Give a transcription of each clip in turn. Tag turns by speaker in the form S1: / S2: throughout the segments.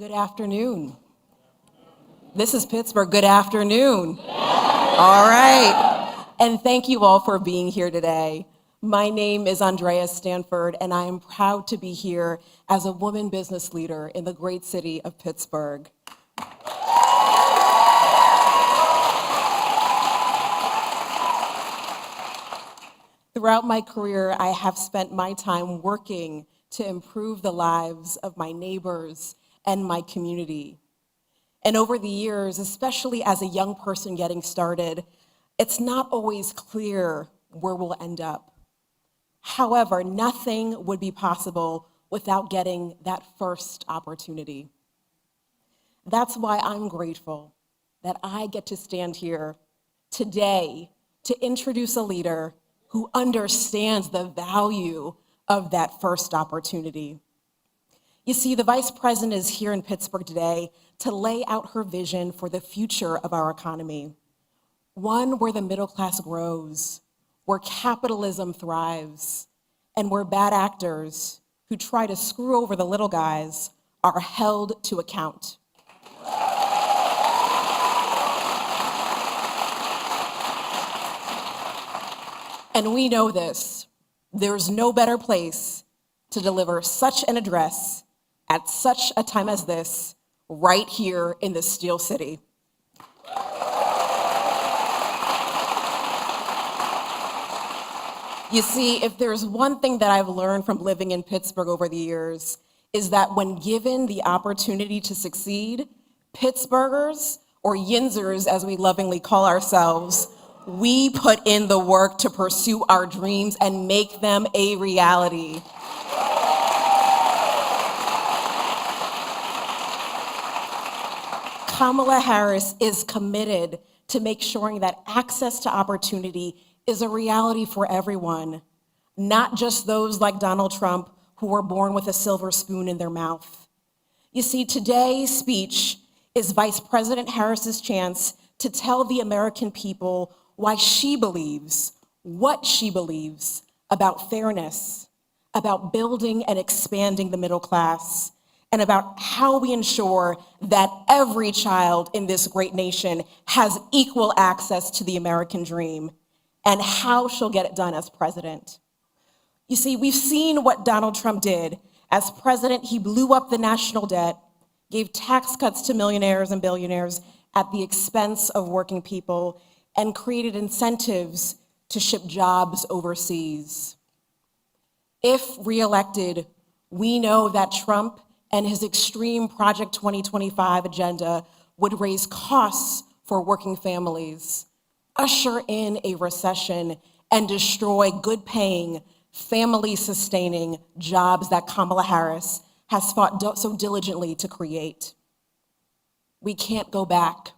S1: Good afternoon. This is Pittsburgh. Good afternoon. All right. And thank you all for being here today. My name is Andrea Stanford, and I am proud to be here as a woman business leader in the great city of Pittsburgh. Throughout my career, I have spent my time working to improve the lives of my neighbors and my community. And over the years, especially as a young person getting started, it's not always clear where we'll end up. However, nothing would be possible without getting that first opportunity. That's why I'm grateful that I get to stand here today to introduce a leader who understands the value of that first opportunity. You see, the Vice President is here in Pittsburgh today to lay out her vision for the future of our economy. One where the middle class grows, where capitalism thrives, and where bad actors who try to screw over the little guys are held to account. And we know this. There's no better place to deliver such an address at such a time as this, right here in the Steel City. You see, if there's one thing that I've learned from living in Pittsburgh over the years, is that when given the opportunity to succeed, Pittsburghers, or Yinzers as we lovingly call ourselves, we put in the work to pursue our dreams and make them a reality. Kamala Harris is committed to make sure that access to opportunity is a reality for everyone, not just those like Donald Trump who were born with a silver spoon in their mouth. You see, today's speech is Vice President Harris's chance to tell the American people why she believes, what she believes about fairness, about building and expanding the middle class, and about how we ensure that every child in this great nation has equal access to the American dream, and how she'll get it done as president. You see, we've seen what Donald Trump did. As president, he blew up the national debt, gave tax cuts to millionaires and billionaires at the expense of working people, and created incentives to ship jobs overseas. If reelected, we know that Trump and his extreme Project 2025 agenda would raise costs for working families, usher in a recession, and destroy good-paying, family-sustaining jobs that Kamala Harris has fought so diligently to create. We can't go back.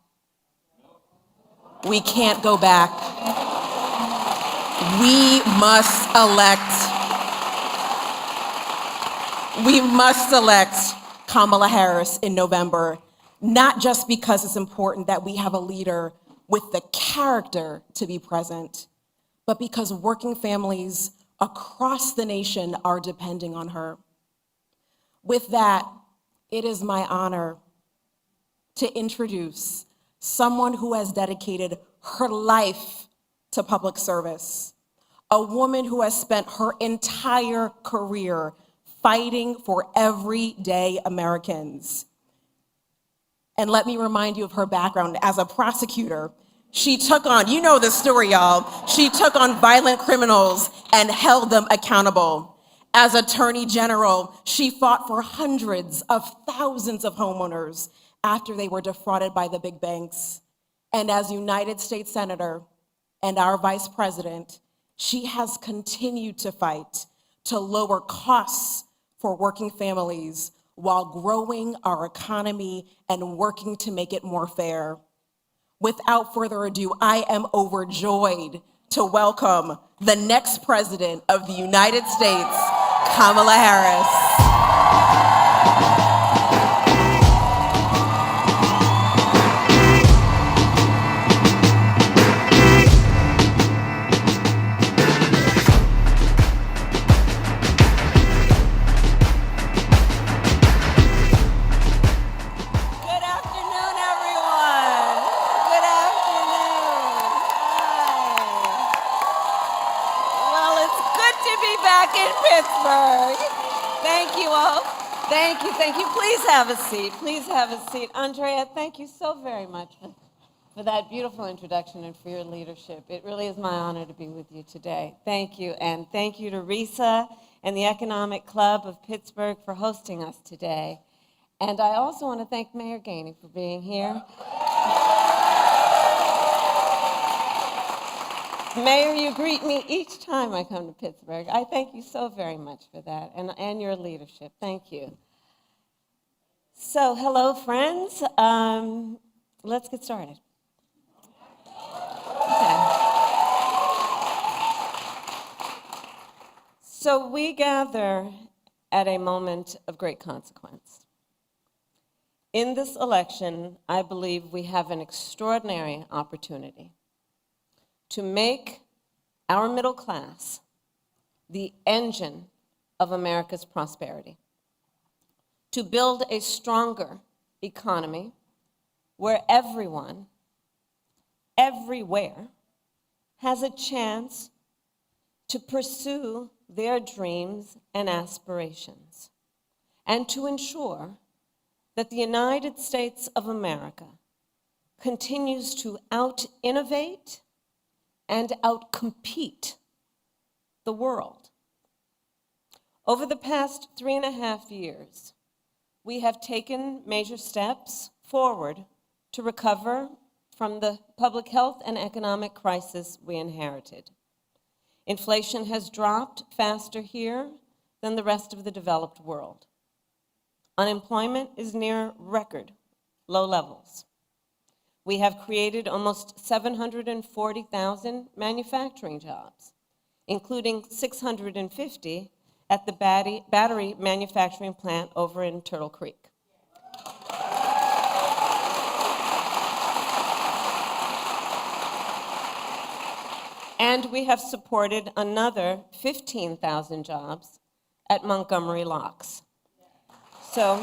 S1: We can't go back. We must elect Kamala Harris in November, not just because it's important that we have a leader with the character to be present, but because working families across the nation are depending on her. With that, it is my honor to introduce someone who has dedicated her life to public service, a woman who has spent her entire career fighting for everyday Americans. And let me remind you of her background. As a prosecutor, she took on, you know the story, y'all, she took on violent criminals and held them accountable. As Attorney General, she fought for hundreds of thousands of homeowners after they were defrauded by the big banks. And as United States Senator and our Vice President, she has continued to fight to lower costs for working families while growing our economy and working to make it more fair. Without further ado, I am overjoyed to welcome the next President of the United States, Kamala Harris.
S2: Pittsburgh. Thank you all. Thank you, thank you. Please have a seat. Please have a seat. Andrea, thank you so very much for that beautiful introduction and for your leadership. It really is my honor to be with you today. Thank you, and thank you to Risa and the Economic Club of Pittsburgh for hosting us today. And I also want to thank Mayor Gainey for being here. Mayor, you greet me each time I come to Pittsburgh. I thank you so very much for that, and your leadership. Thank you. So, hello, friends. Let's get started. Okay. So we gather at a moment of great consequence. In this election, I believe we have an extraordinary opportunity to make our middle class the engine of America's prosperity, to build a stronger economy where everyone, everywhere, has a chance to pursue their dreams and aspirations, and to ensure that the United States of America continues to out-innovate and out-compete the world. Over the past 3.5 years, we have taken major steps forward to recover from the public health and economic crisis we inherited. Inflation has dropped faster here than the rest of the developed world. Unemployment is near record low levels. We have created almost 740,000 manufacturing jobs, including 650 at the battery manufacturing plant over in Turtle Creek. And we have supported another 15,000 jobs at Montgomery Locks. So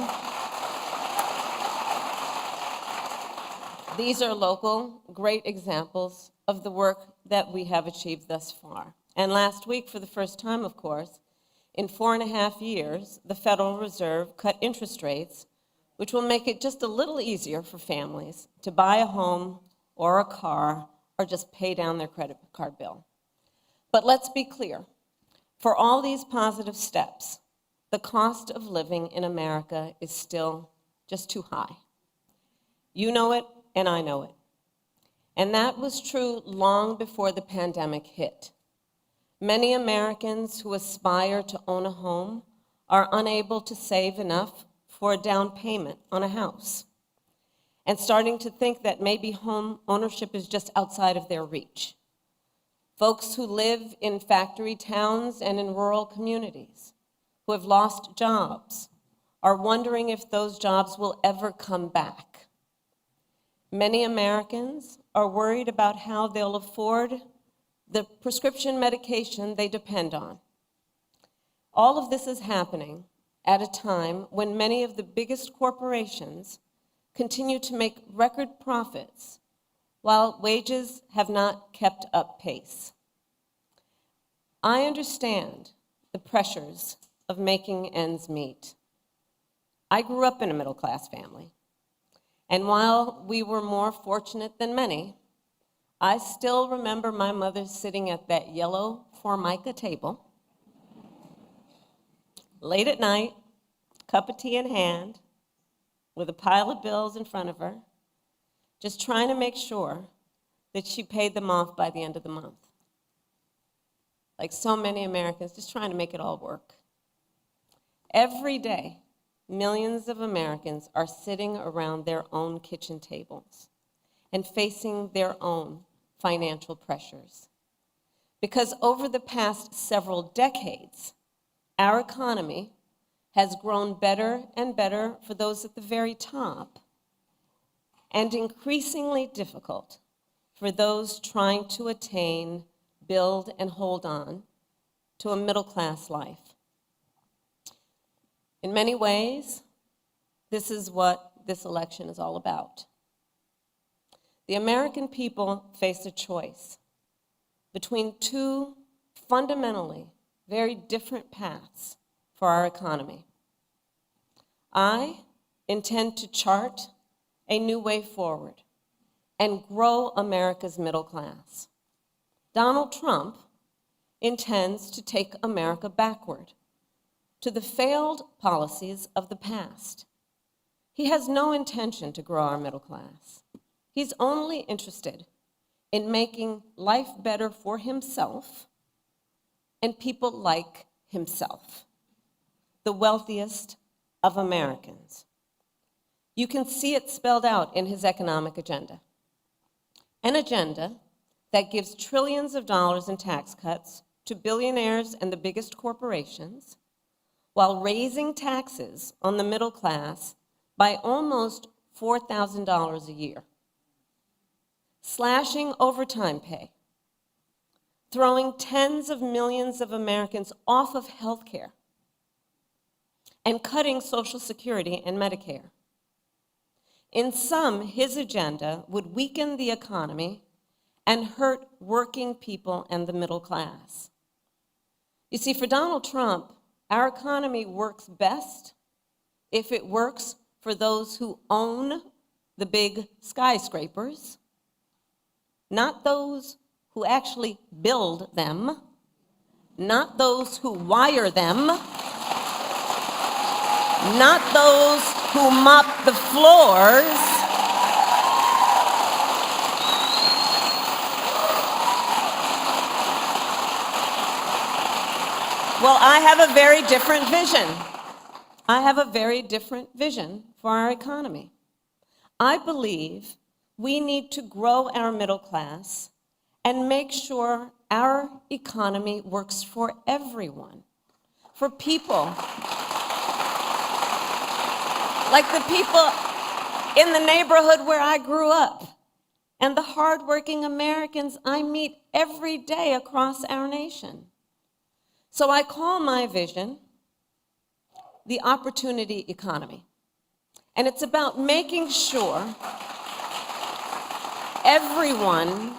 S2: these are local, great examples of the work that we have achieved thus far. And last week, for the first time, of course, in 4.5 years, the Federal Reserve cut interest rates, which will make it just a little easier for families to buy a home or a car or just pay down their credit card bill. But let's be clear, for all these positive steps, the cost of living in America is still just too high. You know it, and I know it. And that was true long before the pandemic hit. Many Americans who aspire to own a home are unable to save enough for a down payment on a house, and starting to think that maybe home ownership is just outside of their reach. Folks who live in factory towns and in rural communities, who have lost jobs, are wondering if those jobs will ever come back. Many Americans are worried about how they'll afford the prescription medication they depend on. All of this is happening at a time when many of the biggest corporations continue to make record profits while wages have not kept up pace. I understand the pressures of making ends meet. I grew up in a middle-class family, and while we were more fortunate than many, I still remember my mother sitting at that yellow Formica table, late at night, cup of tea in hand, with a pile of bills in front of her, just trying to make sure that she paid them off by the end of the month. Like so many Americans, just trying to make it all work. Every day, millions of Americans are sitting around their own kitchen tables and facing their own financial pressures. Because over the past several decades, our economy has grown better and better for those at the very top, and increasingly difficult for those trying to attain, build, and hold on to a middle-class life. In many ways, this is what this election is all about. The American people face a choice between two fundamentally very different paths for our economy. I intend to chart a new way forward and grow America's middle class. Donald Trump intends to take America backward to the failed policies of the past. He has no intention to grow our middle class. He's only interested in making life better for himself and people like himself, the wealthiest of Americans. You can see it spelled out in his economic agenda. An agenda that gives trillions of dollars in tax cuts to billionaires and the biggest corporations, while raising taxes on the middle class by almost $4,000 a year, slashing overtime pay, throwing tens of millions of Americans off of health care, and cutting Social Security and Medicare. In sum, his agenda would weaken the economy and hurt working people and the middle class. You see, for Donald Trump, our economy works best if it works for those who own the big skyscrapers, not those who actually build them, not those who wire them, not those who mop the floors, well, I have a very different vision. I have a very different vision for our economy. I believe we need to grow our middle class and make sure our economy works for everyone, for people like the people in the neighborhood where I grew up and the hardworking Americans I meet every day across our nation. So I call my vision the opportunity economy. And it's about making sure everyone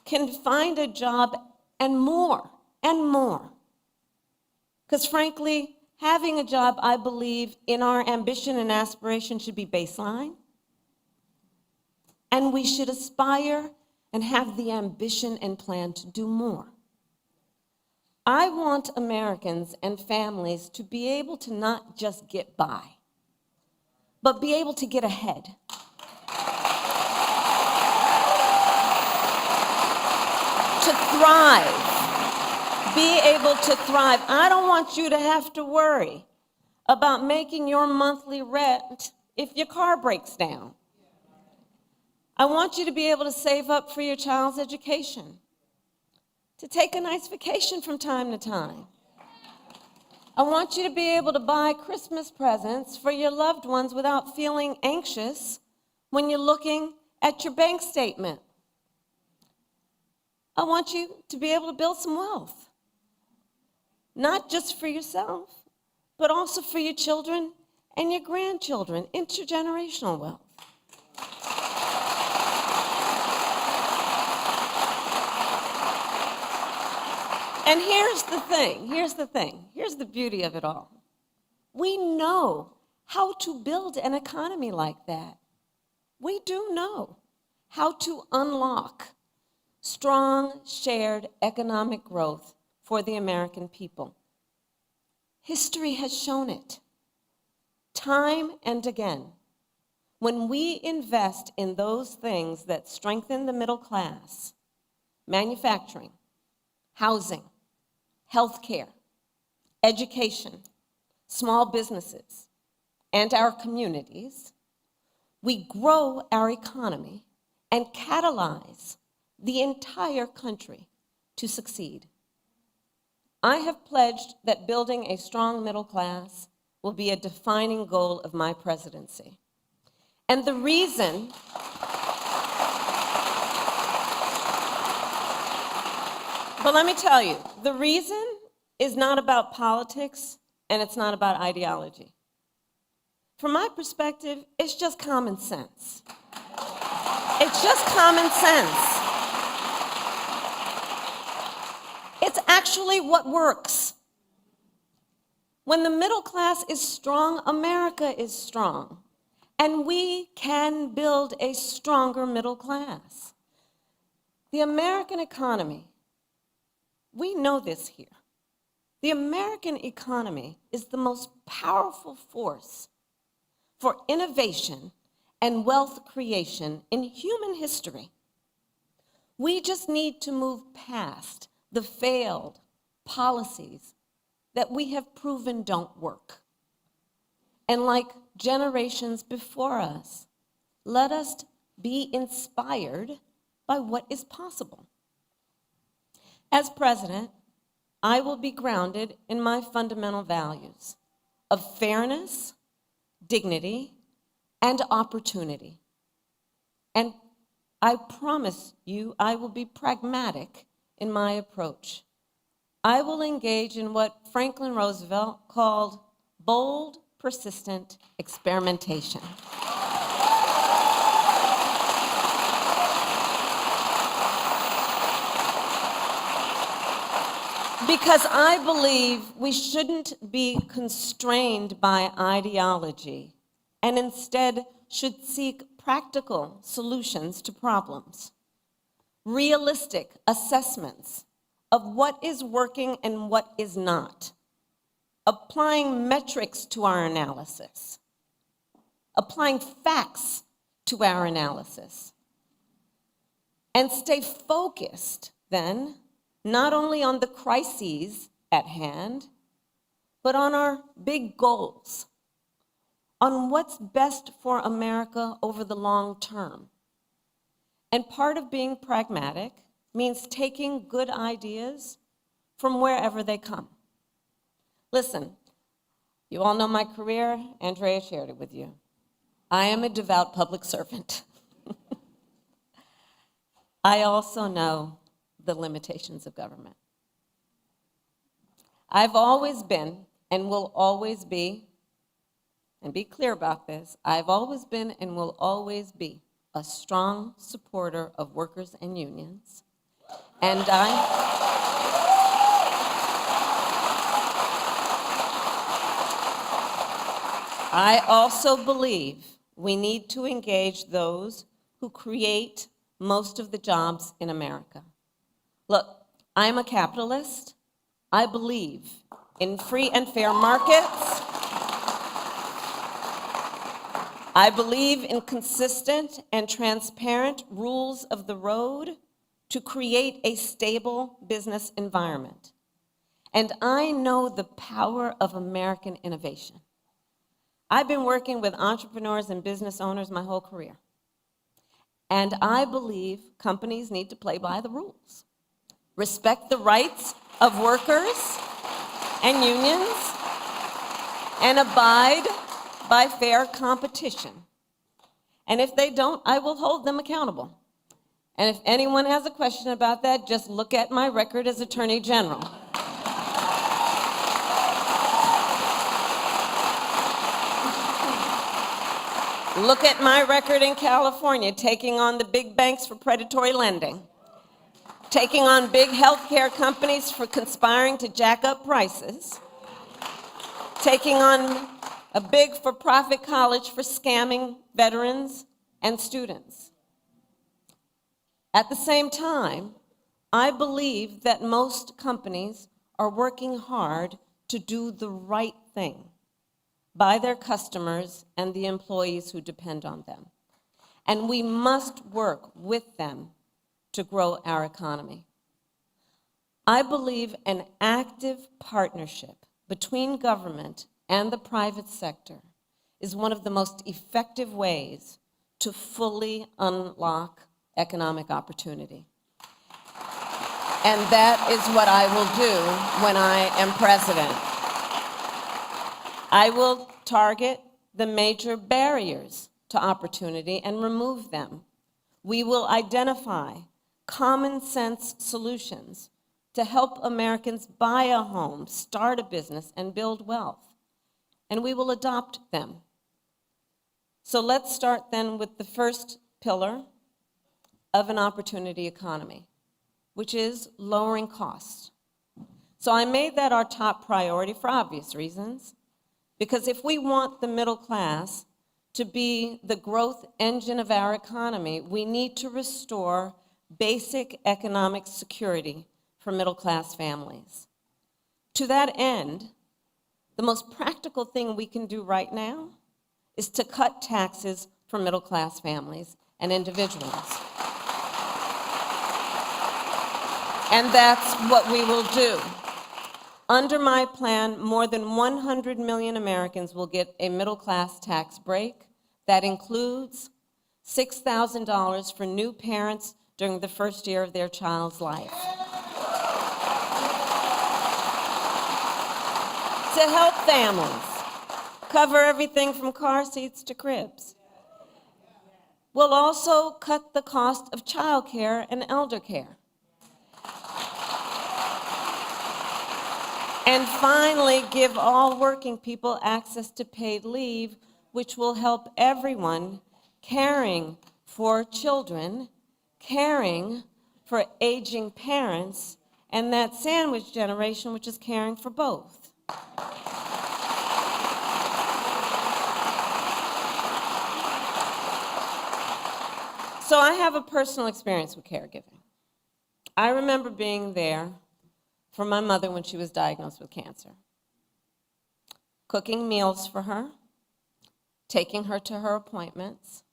S2: can find a job and more, and more. Because frankly, having a job, I believe, in our ambition and aspiration should be baseline. And we should aspire and have the ambition and plan to do more. I want Americans and families to be able to not just get by, but be able to get ahead. To thrive, be able to thrive. I don't want you to have to worry about making your monthly rent if your car breaks down. I want you to be able to save up for your child's education, to take a nice vacation from time to time. I want you to be able to buy Christmas presents for your loved ones without feeling anxious when you're looking at your bank statement. I want you to be able to build some wealth, not just for yourself, but also for your children and your grandchildren, intergenerational wealth. And here's the beauty of it all. We know how to build an economy like that. We do know how to unlock strong, shared economic growth for the American people. History has shown it time and again. When we invest in those things that strengthen the middle class, manufacturing, housing, healthcare, education, small businesses, and our communities, we grow our economy and catalyze the entire country to succeed. I have pledged that building a strong middle class will be a defining goal of my presidency. And the reason But let me tell you, the reason is not about politics and it's not about ideology. From my perspective, it's just common sense. It's just common sense. It's actually what works. When the middle class is strong, America is strong. And we can build a stronger middle class. The American economy, we know this here. The American economy is the most powerful force for innovation and wealth creation in human history. We just need to move past the failed policies that we have proven don't work. And like generations before us, let us be inspired by what is possible. As president, I will be grounded in my fundamental values of fairness, dignity, and opportunity. And I promise you, I will be pragmatic in my approach. I will engage in what Franklin Roosevelt called bold, persistent experimentation. Because I believe we shouldn't be constrained by ideology and instead should seek practical solutions to problems, realistic assessments of what is working and what is not, applying metrics to our analysis, applying facts to our analysis, and stay focused then not only on the crises at hand, but on our big goals, on what's best for America over the long term. And part of being pragmatic means taking good ideas from wherever they come. Listen, you all know my career. Andrea shared it with you. I am a devout public servant. I also know the limitations of government. I've always been and will always be, and be clear about this, I've always been and will always be a strong supporter of workers and unions. And I also believe we need to engage those who create most of the jobs in America. Look, I'm a capitalist. I believe in free and fair markets. I believe in consistent and transparent rules of the road to create a stable business environment. And I know the power of American innovation. I've been working with entrepreneurs and business owners my whole career. And I believe companies need to play by the rules. Respect the rights of workers and unions, and abide by fair competition. And if they don't, I will hold them accountable. And if anyone has a question about that, just look at my record as Attorney General. Look at my record in California, taking on the big banks for predatory lending, taking on big healthcare companies for conspiring to jack up prices, taking on a big for-profit college for scamming veterans and students. At the same time, I believe that most companies are working hard to do the right thing by their customers and the employees who depend on them. And we must work with them to grow our economy. I believe an active partnership between government and the private sector is one of the most effective ways to fully unlock economic opportunity. And that is what I will do when I am president. I will target the major barriers to opportunity and remove them. We will identify common sense solutions to help Americans buy a home, start a business, and build wealth. And we will adopt them. So let's start then with the first pillar of an opportunity economy, which is lowering costs. So I made that our top priority for obvious reasons, because if we want the middle class to be the growth engine of our economy, we need to restore basic economic security for middle-class families. To that end, the most practical thing we can do right now is to cut taxes for middle-class families and individuals. And that's what we will do. Under my plan, more than 100 million Americans will get a middle-class tax break that includes $6,000 for new parents during the first year of their child's life. To help families cover everything from car seats to cribs. We'll also cut the cost of childcare and elder care. And finally, give all working people access to paid leave, which will help everyone caring for children, caring for aging parents, and that sandwich generation, which is caring for both. So I have a personal experience with caregiving. I remember being there for my mother when she was diagnosed with cancer. Cooking meals for her, taking her to her appointments,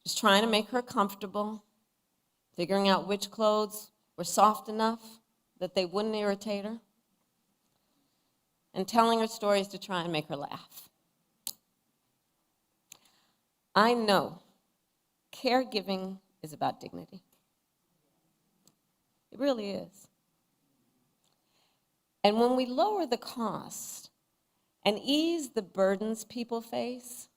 S2: just trying to make her comfortable, figuring out which clothes were soft enough that they wouldn't irritate her, and telling her stories to try and make her laugh. I know caregiving is about dignity. It really is. And when we lower the cost and ease the burdens people face,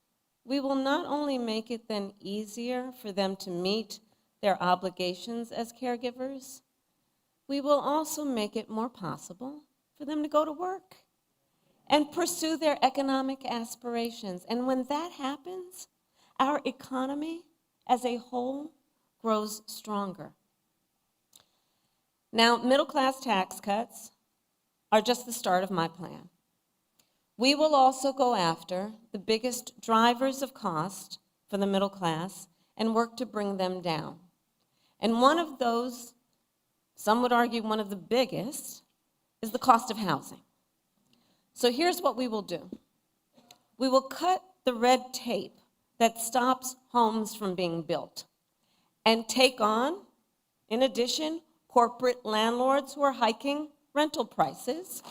S2: we will not only make it then easier for them to meet their obligations as caregivers, we will also make it more possible for them to go to work and pursue their economic aspirations. And when that happens, our economy as a whole grows stronger. Now, middle-class tax cuts are just the start of my plan. We will also go after the biggest drivers of cost for the middle class and work to bring them down. And one of those, some would argue one of the biggest, is the cost of housing. So here's what we will do. We will cut the red tape that stops homes from being built and take on, in addition, corporate landlords who are hiking rental prices.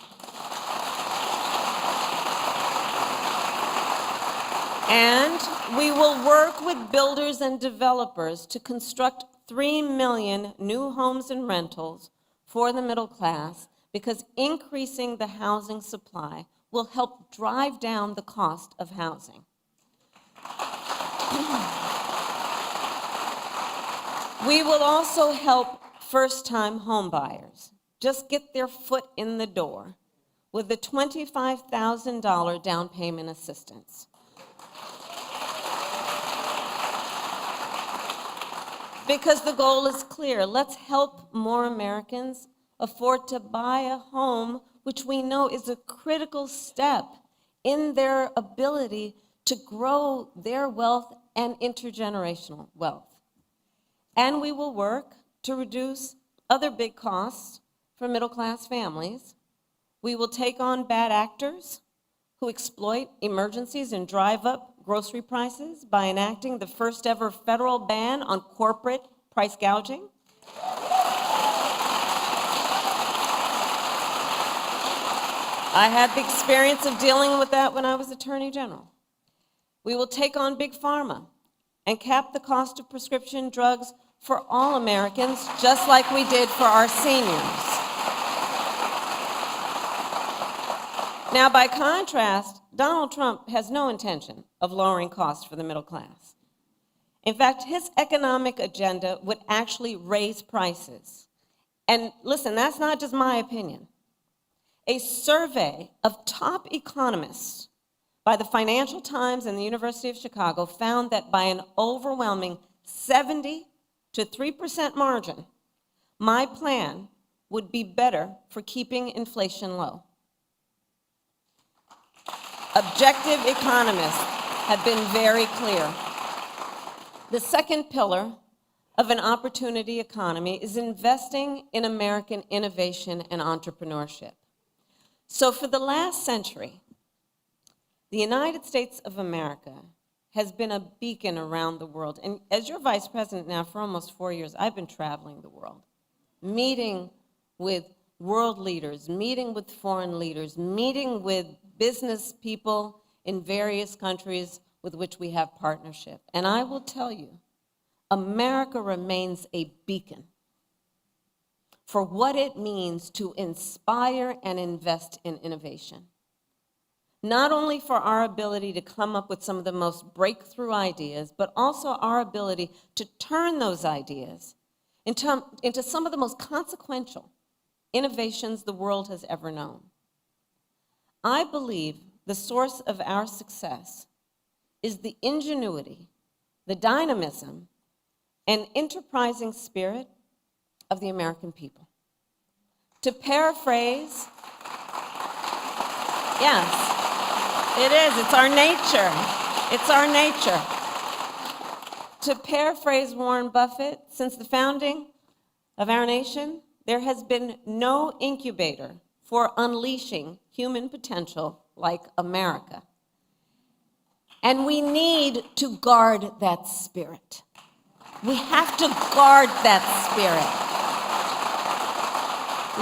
S2: And we will work with builders and developers to construct 3 million new homes and rentals for the middle class, because increasing the housing supply will help drive down the cost of housing. We will also help first-time homebuyers just get their foot in the door with the $25,000 down payment assistance. Because the goal is clear. Let's help more Americans afford to buy a home, which we know is a critical step in their ability to grow their wealth and intergenerational wealth. And we will work to reduce other big costs for middle-class families. We will take on bad actors who exploit emergencies and drive up grocery prices by enacting the first ever federal ban on corporate price gouging. I had the experience of dealing with that when I was Attorney General. We will take on Big Pharma and cap the cost of prescription drugs for all Americans, just like we did for our seniors. Now, by contrast, Donald Trump has no intention of lowering costs for the middle class. In fact, his economic agenda would actually raise prices. And listen, that's not just my opinion. A survey of top economists by the Financial Times and the University of Chicago found that by an overwhelming 70 to 3% margin, my plan would be better for keeping inflation low. Objective economists have been very clear. The second pillar of an opportunity economy is investing in American innovation and entrepreneurship. So for the last century, the United States of America has been a beacon around the world. And as your vice president now for almost 4 years, I've been traveling the world, meeting with world leaders, meeting with foreign leaders, meeting with business people in various countries with which we have partnership. And I will tell you, America remains a beacon for what it means to inspire and invest in innovation. Not only for our ability to come up with some of the most breakthrough ideas, but also our ability to turn those ideas into some of the most consequential innovations the world has ever known. I believe the source of our success is the ingenuity, the dynamism, and enterprising spirit of the American people. To paraphrase, yes, it is, it's our nature. It's our nature. To paraphrase Warren Buffett, since the founding of our nation, there has been no incubator for unleashing human potential like America. And we need to guard that spirit. We have to guard that spirit.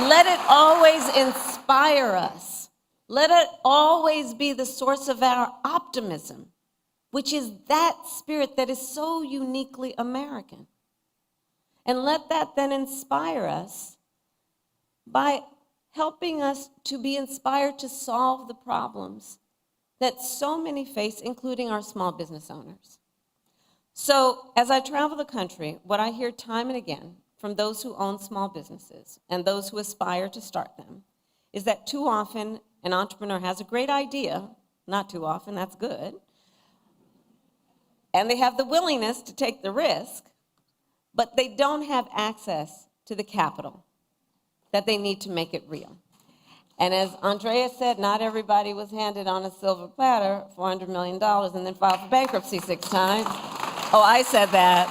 S2: Let it always inspire us. Let it always be the source of our optimism, which is that spirit that is so uniquely American. And let that then inspire us by helping us to be inspired to solve the problems that so many face, including our small business owners. So as I travel the country, what I hear time and again from those who own small businesses and those who aspire to start them is that too often an entrepreneur has a great idea, not too often, that's good, and they have the willingness to take the risk, but they don't have access to the capital that they need to make it real. And as Andrea said, not everybody was handed on a silver platter $400 million and then filed for bankruptcy 6 times. Oh, I said that.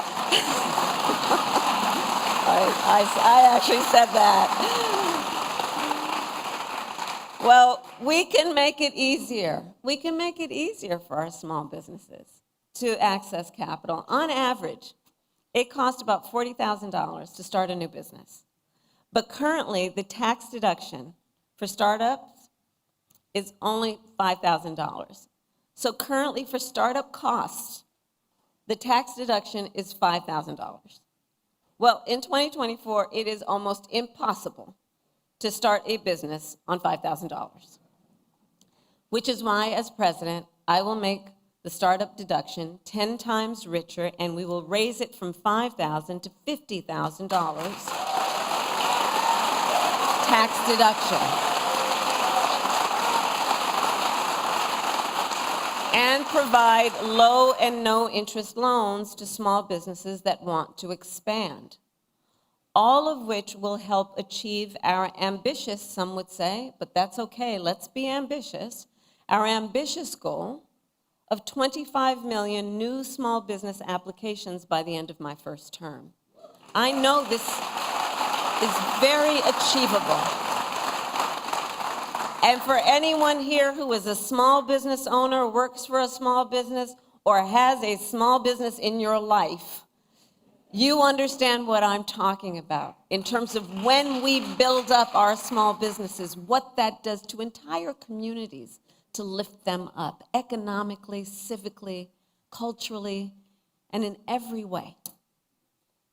S2: I actually said that. Well, we can make it easier. We can make it easier for our small businesses to access capital. On average, it costs about $40,000 to start a new business. But currently, the tax deduction for startups is only $5,000. So currently, for startup costs, the tax deduction is $5,000. Well, in 2024, it is almost impossible to start a business on $5,000, which is why, as president, I will make the startup deduction 10 times richer, and we will raise it from $5,000 to $50,000 tax deduction. And provide low and no interest loans to small businesses that want to expand. All of which will help achieve our ambitious, some would say, but that's okay, let's be ambitious, our ambitious goal of 25 million new small business applications by the end of my first term. I know this is very achievable. And for anyone here who is a small business owner, works for a small business, or has a small business in your life, you understand what I'm talking about in terms of when we build up our small businesses, what that does to entire communities to lift them up economically, civically, culturally, and in every way.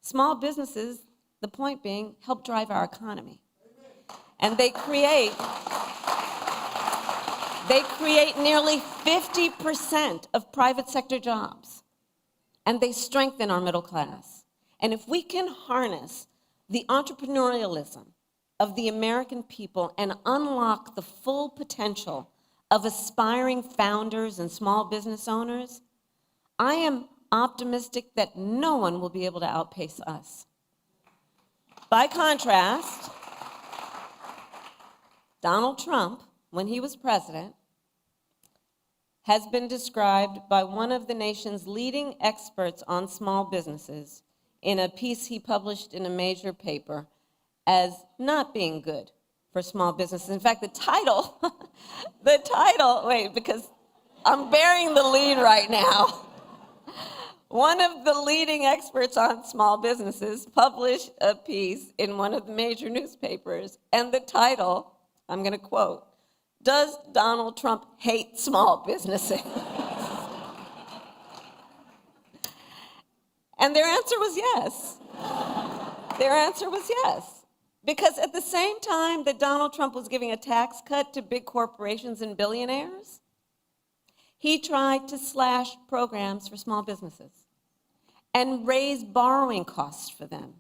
S2: Small businesses, the point being, help drive our economy. And they create nearly 50% of private sector jobs, and they strengthen our middle class. And if we can harness the entrepreneurialism of the American people and unlock the full potential of aspiring founders and small business owners, I am optimistic that no one will be able to outpace us. By contrast, Donald Trump, when he was president, has been described by one of the nation's leading experts on small businesses in a piece he published in a major paper as not being good for small businesses. In fact, the title, wait, because I'm bearing the lead right now. One of the leading experts on small businesses published a piece in one of the major newspapers, and the title, I'm going to quote, "Does Donald Trump hate small businesses?" And their answer was yes. Their answer was yes. Because at the same time that Donald Trump was giving a tax cut to big corporations and billionaires, he tried to slash programs for small businesses and raise borrowing costs for them.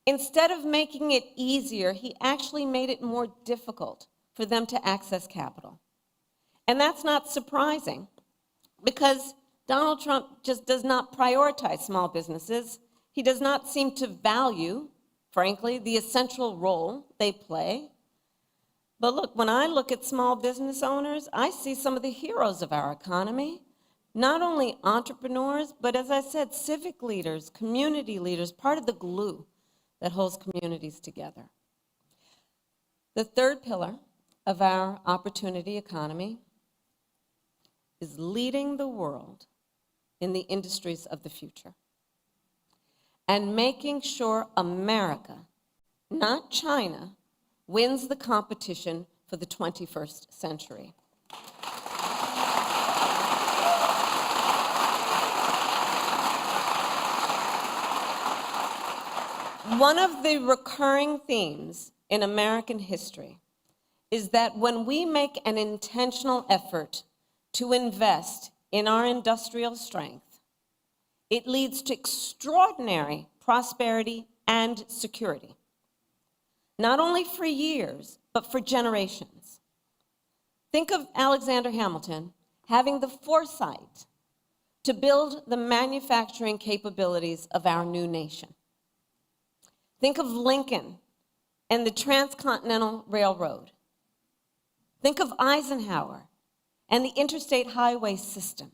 S2: Instead of making it easier, he actually made it more difficult for them to access capital. And that's not surprising, because Donald Trump just does not prioritize small businesses. He does not seem to value, frankly, the essential role they play. But look, when I look at small business owners, I see some of the heroes of our economy. Not only entrepreneurs, but as I said, civic leaders, community leaders, part of the glue that holds communities together. The third pillar of our opportunity economy is leading the world in the industries of the future and making sure America, not China, wins the competition for the 21st century. One of the recurring themes in American history is that when we make an intentional effort to invest in our industrial strength, it leads to extraordinary prosperity and security, not only for years, but for generations. Think of Alexander Hamilton having the foresight to build the manufacturing capabilities of our new nation. Think of Lincoln and the Transcontinental Railroad. Think of Eisenhower and the interstate highway system.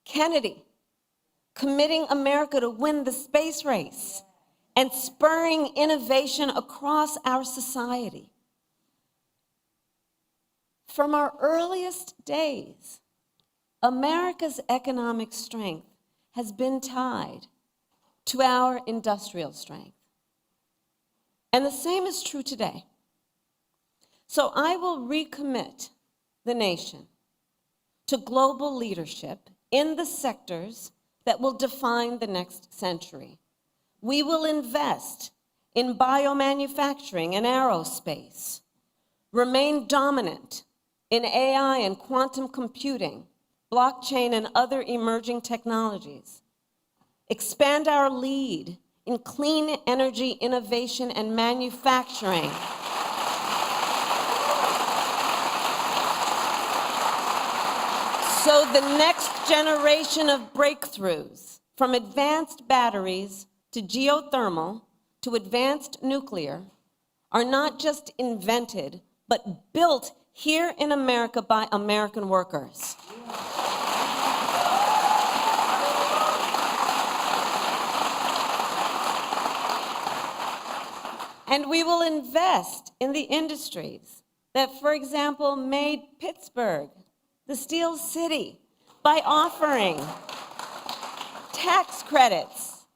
S2: Kennedy committing America to win the space race and spurring innovation across our society. From our earliest days, America's economic strength has been tied to our industrial strength. And the same is true today. So I will recommit the nation to global leadership in the sectors that will define the next century. We will invest in biomanufacturing and aerospace, remain dominant in AI and quantum computing, blockchain and other emerging technologies, expand our lead in clean energy innovation and manufacturing, so the next generation of breakthroughs, from advanced batteries to geothermal to advanced nuclear, are not just invented, but built here in America by American workers. And we will invest in the industries that, for example, made Pittsburgh the Steel City by offering tax credits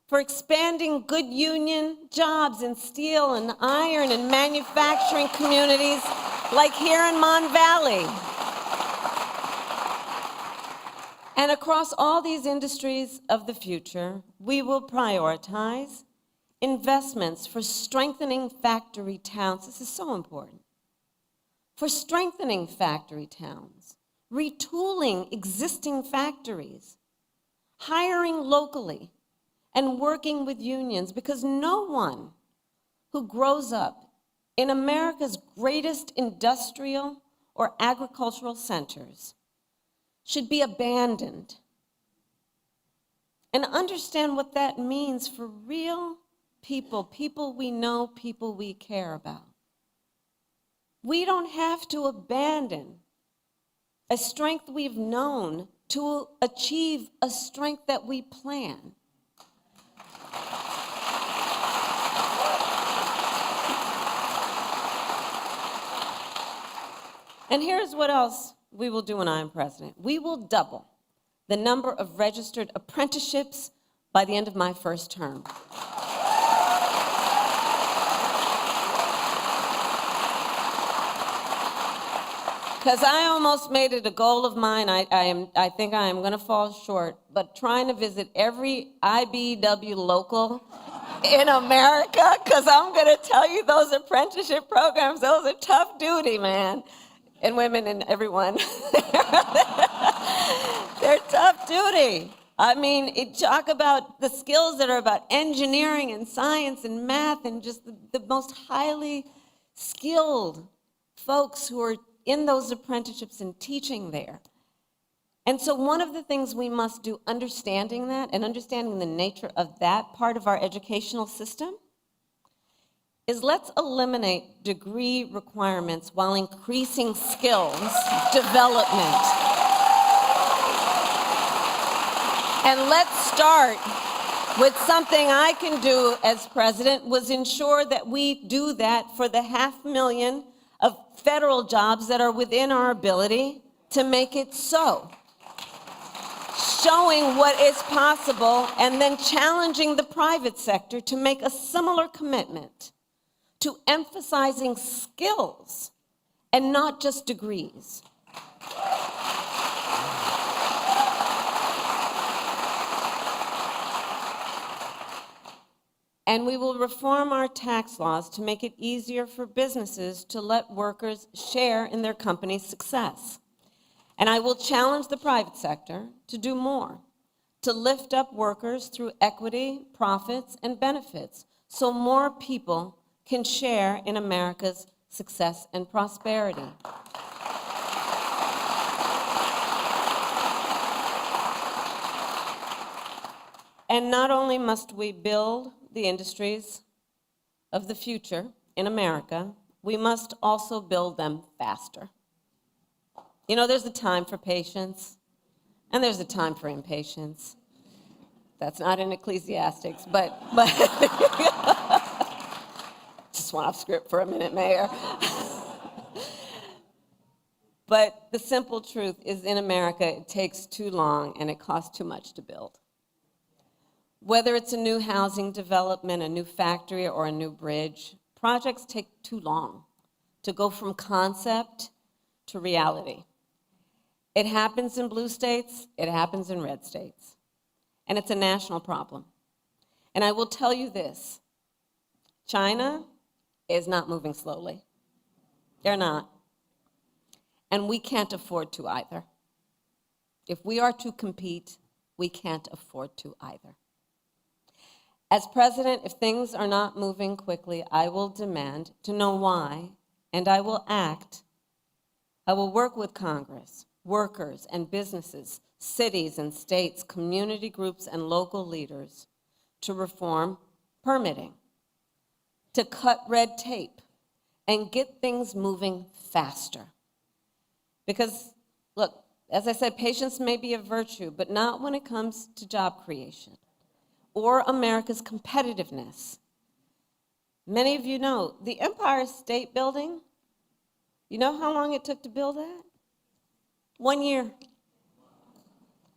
S2: for expanding good union jobs in steel and iron and manufacturing communities like here in Mon Valley. And across all these industries of the future, we will prioritize investments for strengthening factory towns. This is so important. For strengthening factory towns, retooling existing factories, hiring locally, and working with unions, because no one who grows up in America's greatest industrial or agricultural centers should be abandoned. And understand what that means for real people, people we know, people we care about. We don't have to abandon a strength we've known to achieve a strength that we plan. And here's what else we will do when I'm president. We will double the number of registered apprenticeships by the end of my first term. Because I almost made it a goal of mine. I think I am going to fall short, but trying to visit every IBEW local in America, because I'm going to tell you, those apprenticeship programs, those are tough duty, man. And women and everyone. They're tough duty. I mean, talk about the skills that are about engineering and science and math and just the most highly skilled folks who are in those apprenticeships and teaching there. And so one of the things we must do, understanding that and understanding the nature of that part of our educational system, is let's eliminate degree requirements while increasing skills development. And let's start with something I can do as president, was ensure that we do that for the 500,000 of federal jobs that are within our ability to make it so. Showing what is possible and then challenging the private sector to make a similar commitment to emphasizing skills and not just degrees. And we will reform our tax laws to make it easier for businesses to let workers share in their company's success. And I will challenge the private sector to do more, to lift up workers through equity, profits, and benefits, so more people can share in America's success and prosperity. And not only must we build the industries of the future in America, we must also build them faster. You know, there's a time for patience, and there's a time for impatience. That's not in Ecclesiastics, but just went off script for a minute, Mayor. But the simple truth is, in America, it takes too long and it costs too much to build. Whether it's a new housing development, a new factory, or a new bridge, projects take too long to go from concept to reality. It happens in blue states, it happens in red states, and it's a national problem. And I will tell you this, China is not moving slowly. They're not. And we can't afford to either. If we are to compete, we can't afford to either. As president, if things are not moving quickly, I will demand to know why, and I will act. I will work with Congress, workers and businesses, cities and states, community groups and local leaders to reform permitting, to cut red tape, and get things moving faster. Because, look, as I said, patience may be a virtue, but not when it comes to job creation or America's competitiveness. Many of you know, the Empire State Building, you know how long it took to build that? 1 year.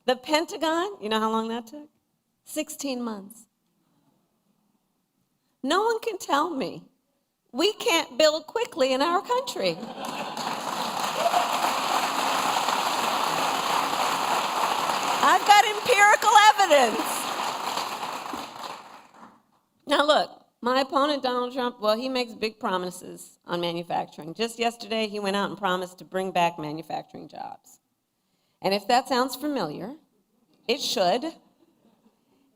S2: The Pentagon, you know how long that took? 16 months. No one can tell me we can't build quickly in our country. I've got empirical evidence. Now look, my opponent, Donald Trump, well, he makes big promises on manufacturing. Just yesterday, he went out and promised to bring back manufacturing jobs. And if that sounds familiar, it should.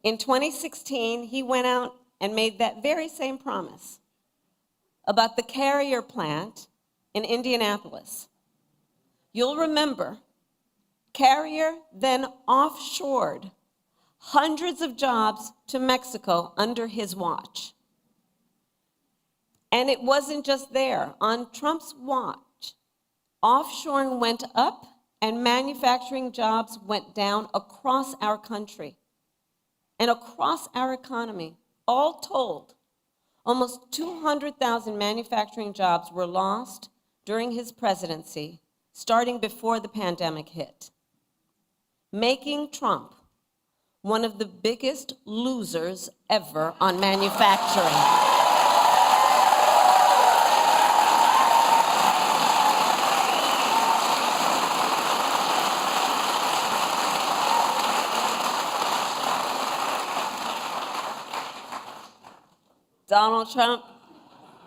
S2: In 2016, he went out and made that very same promise about the Carrier plant in Indianapolis. You'll remember, Carrier then offshored hundreds of jobs to Mexico under his watch. And it wasn't just there. On Trump's watch, offshoring went up and manufacturing jobs went down across our country and across our economy. All told, almost 200,000 manufacturing jobs were lost during his presidency, starting before the pandemic hit, making Trump one of the biggest losers ever on manufacturing. Donald Trump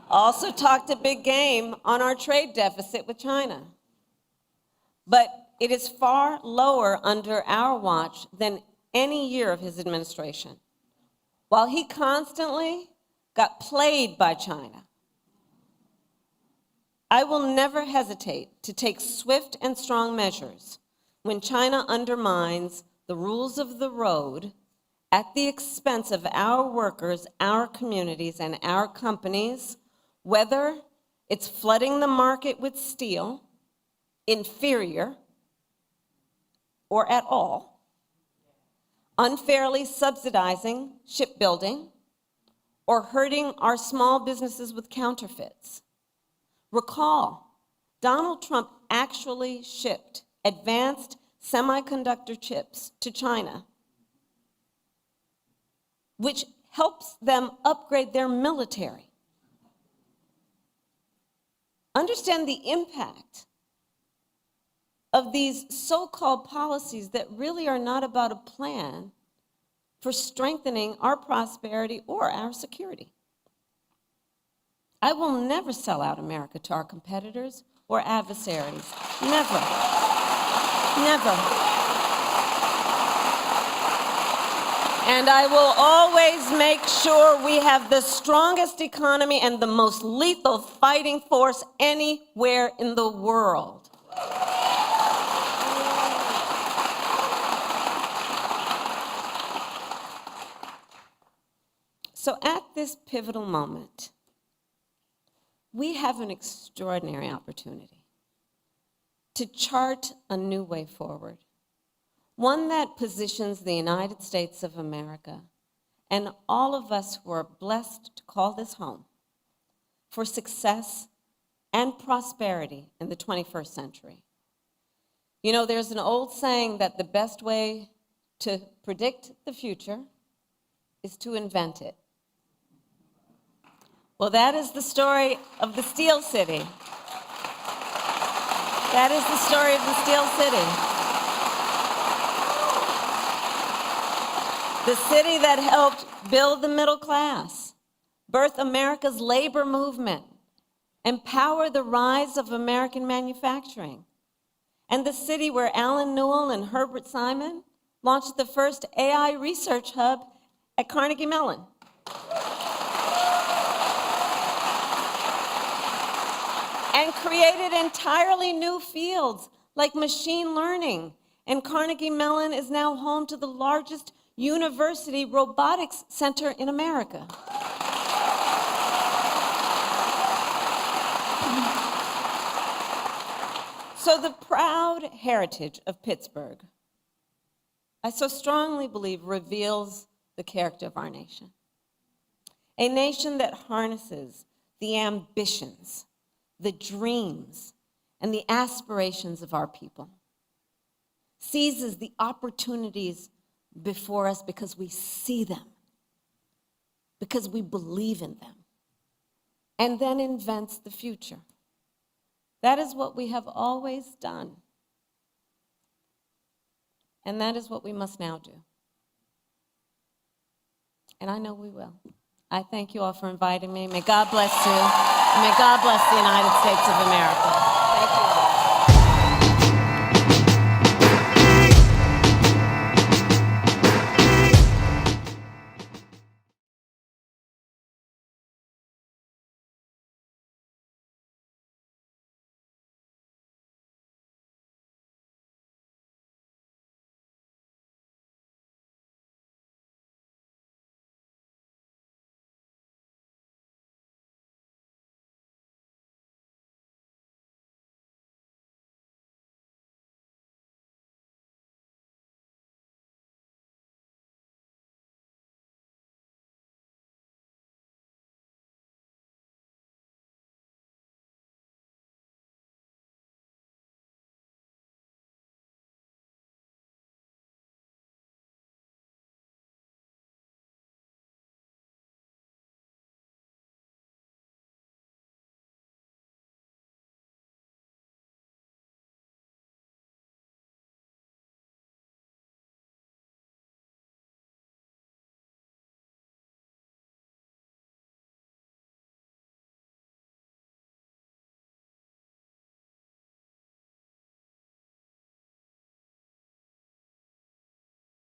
S2: also talked a big game on our trade deficit with China. But it is far lower under our watch than any year of his administration. While he constantly got played by China, I will never hesitate to take swift and strong measures when China undermines the rules of the road at the expense of our workers, our communities, and our companies, whether it's flooding the market with steel, inferior, or at all, unfairly subsidizing shipbuilding, or hurting our small businesses with counterfeits. Recall, Donald Trump actually shipped advanced semiconductor chips to China, which helps them upgrade their military. Understand the impact of these so-called policies that really are not about a plan for strengthening our prosperity or our security. I will never sell out America to our competitors or adversaries. Never. Never. And I will always make sure we have the strongest economy and the most lethal fighting force anywhere in the world. So at this pivotal moment, we have an extraordinary opportunity to chart a new way forward. One that positions the United States of America and all of us who are blessed to call this home for success and prosperity in the 21st century. You know, there's an old saying that the best way to predict the future is to invent it. Well, that is the story of the Steel City. That is the story of the Steel City. The city that helped build the middle class, birth America's labor movement, empower the rise of American manufacturing, and the city where Alan Newell and Herbert Simon launched the first AI research hub at Carnegie Mellon. And created entirely new fields like machine learning. And Carnegie Mellon is now home to the largest university robotics center in America. So the proud heritage of Pittsburgh, I so strongly believe, reveals the character of our nation. A nation that harnesses the ambitions, the dreams, and the aspirations of our people, seizes the opportunities before us because we see them, because we believe in them, and then invents the future. That is what we have always done. And that is what we must now do. And I know we will. I thank you all for inviting me. May God bless you, and may God bless the United States of America. Thank you all.